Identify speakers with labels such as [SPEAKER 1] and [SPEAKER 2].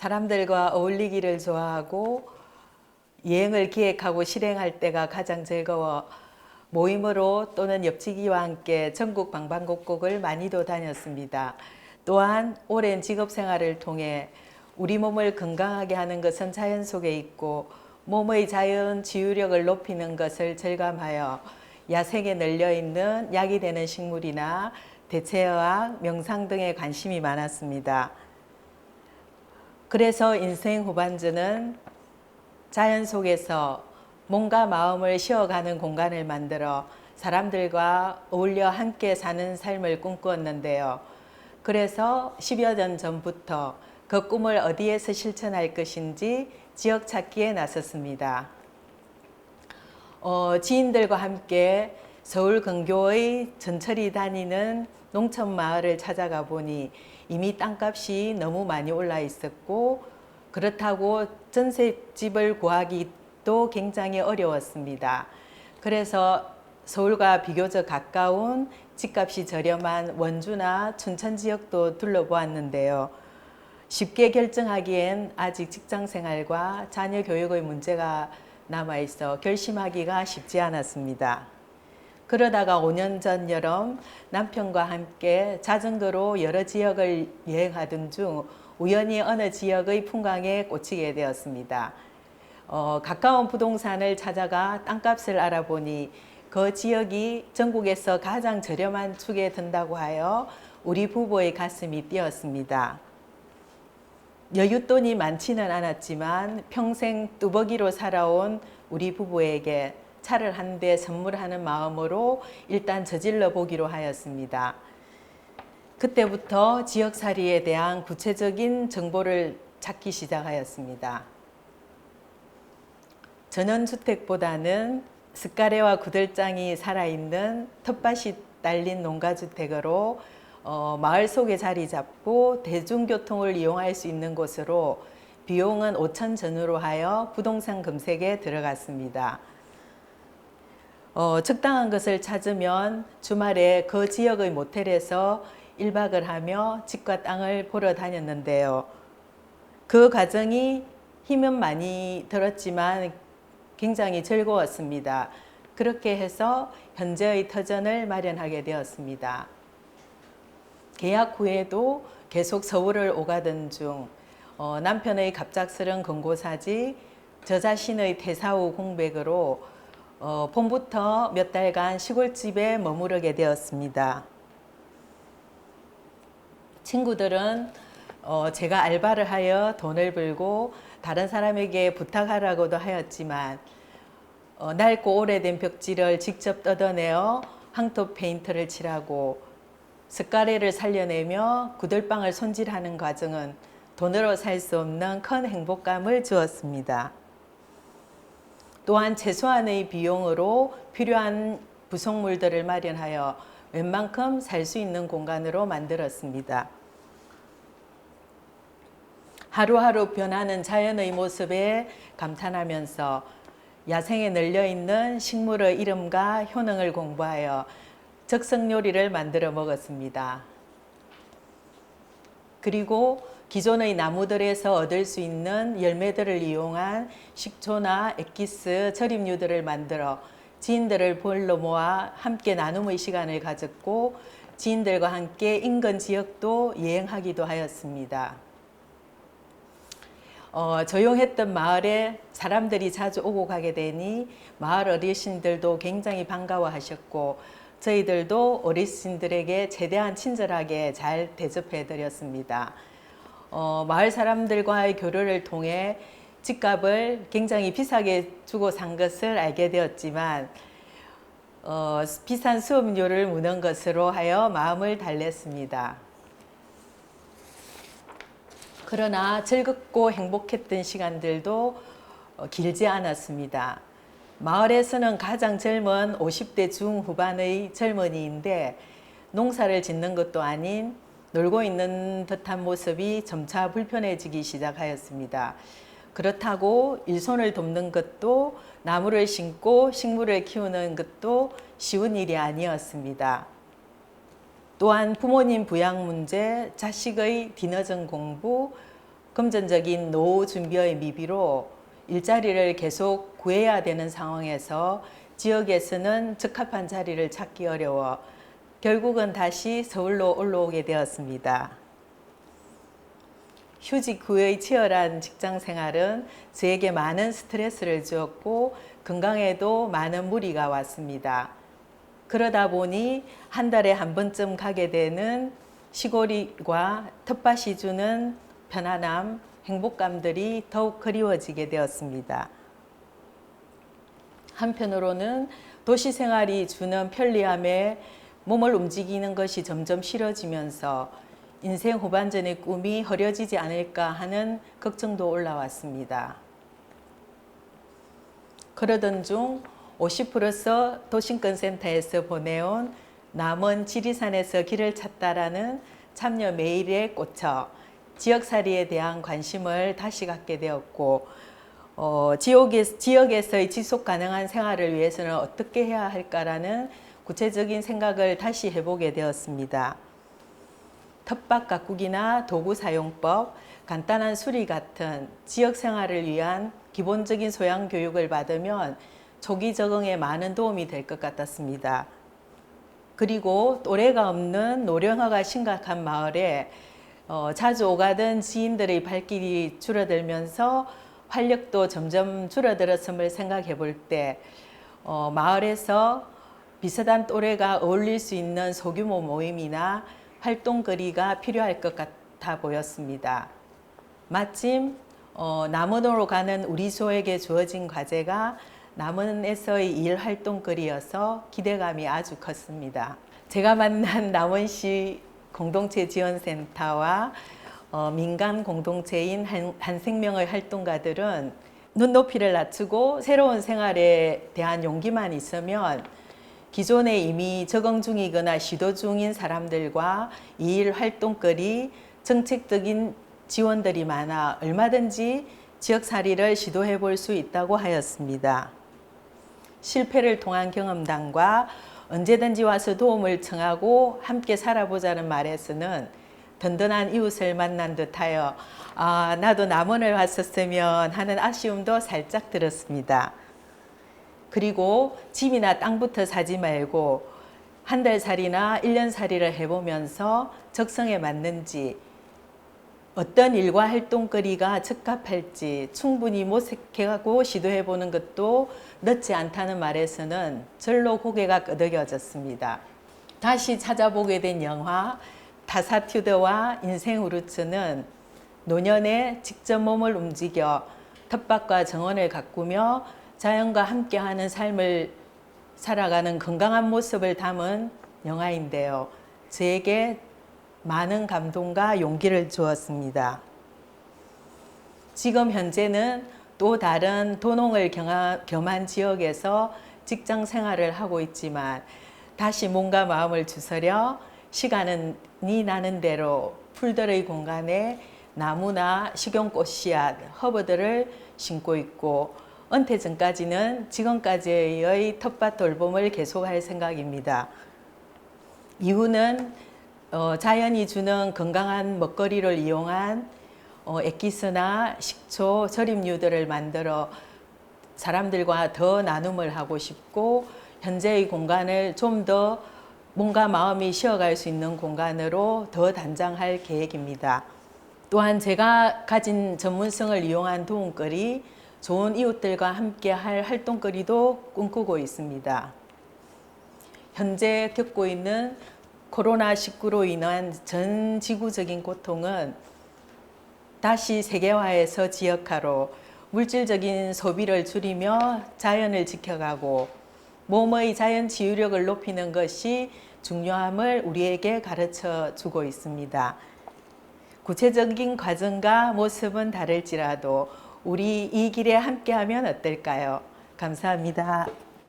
[SPEAKER 1] 사람들과 어울리기를 좋아하고 여행을 기획하고 실행할 때가 가장 즐거워 모임으로 또는 옆치기와 함께 전국 방방곡곡을 많이도 다녔습니다. 또한 오랜 직업 생활을 통해 우리 몸을 건강하게 하는 것은 자연 속에 있고 몸의 자연 치유력을 높이는 것을 절감하여 야생에 널려있는 약이 되는 식물이나 대체의학, 명상 등에 관심이 많았습니다. 그래서 인생 후반전은 자연 속에서 몸과 마음을 쉬어가는 공간을 만들어 사람들과 어울려 함께 사는 삶을 꿈꾸었는데요. 그래서 10여 년 전부터 그 꿈을 어디에서 실천할 것인지 지역 찾기에 나섰습니다. 지인들과 함께 서울 근교의 전철이 다니는 농촌 마을을 찾아가 보니 이미 땅값이 너무 많이 올라 있었고 그렇다고 전셋집을 구하기도 굉장히 어려웠습니다. 그래서 서울과 비교적 가까운 집값이 저렴한 원주나 춘천 지역도 둘러보았는데요. 쉽게 결정하기엔 아직 직장 생활과 자녀 교육의 문제가 남아있어 결심하기가 쉽지 않았습니다. 그러다가 5년 전 여름 남편과 함께 자전거로 여러 지역을 여행하던 중 우연히 어느 지역의 풍광에 꽂히게 되었습니다. 가까운 부동산을 찾아가 땅값을 알아보니 그 지역이 전국에서 가장 저렴한 축에 든다고 하여 우리 부부의 가슴이 뛰었습니다. 여윳돈이 많지는 않았지만 평생 뚜벅이로 살아온 우리 부부에게 차를 한 대 선물하는 마음으로 일단 저질러 보기로 하였습니다. 그때부터 지역살이에 대한 구체적인 정보를 찾기 시작하였습니다. 전원주택보다는 습가래와 구들장이 살아있는 텃밭이 딸린 농가주택으로 마을 속에 자리 잡고 대중교통을 이용할 수 있는 곳으로 비용은 5천 전후로 하여 부동산 검색에 들어갔습니다. 적당한 것을 찾으면 주말에 그 지역의 모텔에서 1박을 하며 집과 땅을 보러 다녔는데요. 그 과정이 힘은 많이 들었지만 굉장히 즐거웠습니다. 그렇게 해서 현재의 터전을 마련하게 되었습니다. 계약 후에도 계속 서울을 오가던 중 남편의 갑작스런 권고사지, 저 자신의 퇴사 후 공백으로 봄부터 몇 달간 시골집에 머무르게 되었습니다. 친구들은 제가 알바를 하여 돈을 벌고 다른 사람에게 부탁하라고도 하였지만 낡고 오래된 벽지를 직접 뜯어내어 황토 페인트를 칠하고 습가래를 살려내며 구들방을 손질하는 과정은 돈으로 살 수 없는 큰 행복감을 주었습니다. 또한 최소한의 비용으로 필요한 부속물들을 마련하여 웬만큼 살 수 있는 공간으로 만들었습니다. 하루하루 변하는 자연의 모습에 감탄하면서 야생에 널려있는 식물의 이름과 효능을 공부하여 적성 요리를 만들어 먹었습니다. 그리고 기존의 나무들에서 얻을 수 있는 열매들을 이용한 식초나 액기스, 절임류들을 만들어 지인들을 볼로 모아 함께 나눔의 시간을 가졌고 지인들과 함께 인근 지역도 여행하기도 하였습니다. 조용했던 마을에 사람들이 자주 오고 가게 되니 마을 어르신들도 굉장히 반가워하셨고 저희들도 어르신들에게 최대한 친절하게 잘 대접해 드렸습니다. 마을 사람들과의 교류를 통해 집값을 굉장히 비싸게 주고 산 것을 알게 되었지만 비싼 수업료를 무는 것으로 하여 마음을 달랬습니다. 그러나 즐겁고 행복했던 시간들도 길지 않았습니다. 마을에서는 가장 젊은 50대 중후반의 젊은이인데 농사를 짓는 것도 아닌 놀고 있는 듯한 모습이 점차 불편해지기 시작하였습니다. 그렇다고 일손을 돕는 것도 나무를 심고 식물을 키우는 것도 쉬운 일이 아니었습니다. 또한 부모님 부양 문제, 자식의 뒤늦은 공부, 금전적인 노후 준비의 미비로 일자리를 계속 구해야 되는 상황에서 지역에서는 적합한 자리를 찾기 어려워 결국은 다시 서울로 올라오게 되었습니다. 휴직 후의 치열한 직장 생활은 저에게 많은 스트레스를 주었고 건강에도 많은 무리가 왔습니다. 그러다 보니 한 달에 한 번쯤 가게 되는 시골과 텃밭이 주는 편안함, 행복감들이 더욱 그리워지게 되었습니다. 한편으로는 도시 생활이 주는 편리함에 몸을 움직이는 것이 점점 싫어지면서 인생 후반전의 꿈이 흐려지지 않을까 하는 걱정도 올라왔습니다. 그러던 중 50+ 도심권센터에서 보내온 남원 지리산에서 길을 찾다라는 참여 메일에 꽂혀 지역살이에 대한 관심을 다시 갖게 되었고 지역에서의 지속 가능한 생활을 위해서는 어떻게 해야 할까라는 구체적인 생각을 다시 해보게 되었습니다. 텃밭 가꾸기나 도구 사용법, 간단한 수리 같은 지역 생활을 위한 기본적인 소양 교육을 받으면 초기 적응에 많은 도움이 될 것 같았습니다. 그리고 또래가 없는 노령화가 심각한 마을에 자주 오가던 지인들의 발길이 줄어들면서 활력도 점점 줄어들었음을 생각해 볼 때 마을에서 비슷한 또래가 어울릴 수 있는 소규모 모임이나 활동거리가 필요할 것 같아 보였습니다. 마침 남원으로 가는 우리소에게 주어진 과제가 남원에서의 일 활동거리여서 기대감이 아주 컸습니다. 제가 만난 남원시 공동체 지원센터와 민간 공동체인 한생명의 활동가들은 눈높이를 낮추고 새로운 생활에 대한 용기만 있으면 기존에 이미 적응 중이거나 시도 중인 사람들과 이 일 활동거리, 정책적인 지원들이 많아 얼마든지 지역살이를 시도해 볼 수 있다고 하였습니다. 실패를 통한 경험담과 언제든지 와서 도움을 청하고 함께 살아보자는 말에서는 든든한 이웃을 만난 듯하여 나도 남원을 왔었으면 하는 아쉬움도 살짝 들었습니다. 그리고 집이나 땅부터 사지 말고 한 달 살이나 1년 살이를 해보면서 적성에 맞는지 어떤 일과 활동거리가 적합할지 충분히 모색하고 시도해보는 것도 늦지 않다는 말에서는 절로 고개가 끄덕여졌습니다. 다시 찾아보게 된 영화 타사튜드와 인생 우르츠는 노년에 직접 몸을 움직여 텃밭과 정원을 가꾸며 자연과 함께하는 삶을 살아가는 건강한 모습을 담은 영화인데요. 저에게 많은 감동과 용기를 주었습니다. 지금 현재는 또 다른 도농을 겸한 지역에서 직장 생활을 하고 있지만 다시 몸과 마음을 주서려 시간이 나는 대로 풀들의 공간에 나무나 식용꽃 씨앗, 허브들을 심고 있고 은퇴 전까지는 지금까지의 텃밭 돌봄을 계속할 생각입니다. 이유는 자연이 주는 건강한 먹거리를 이용한 액기스나 식초, 절임류들을 만들어 사람들과 더 나눔을 하고 싶고 현재의 공간을 좀 더 몸과 마음이 쉬어갈 수 있는 공간으로 더 단장할 계획입니다. 또한 제가 가진 전문성을 이용한 도움거리, 좋은 이웃들과 함께 할 활동거리도 꿈꾸고 있습니다. 현재 겪고 있는 코로나19로 인한 전 지구적인 고통은 다시 세계화해서 지역화로 물질적인 소비를 줄이며 자연을 지켜가고 몸의 자연 치유력을 높이는 것이 중요함을 우리에게 가르쳐 주고 있습니다. 구체적인 과정과 모습은 다를지라도 우리 이 길에 함께하면 어떨까요? 감사합니다.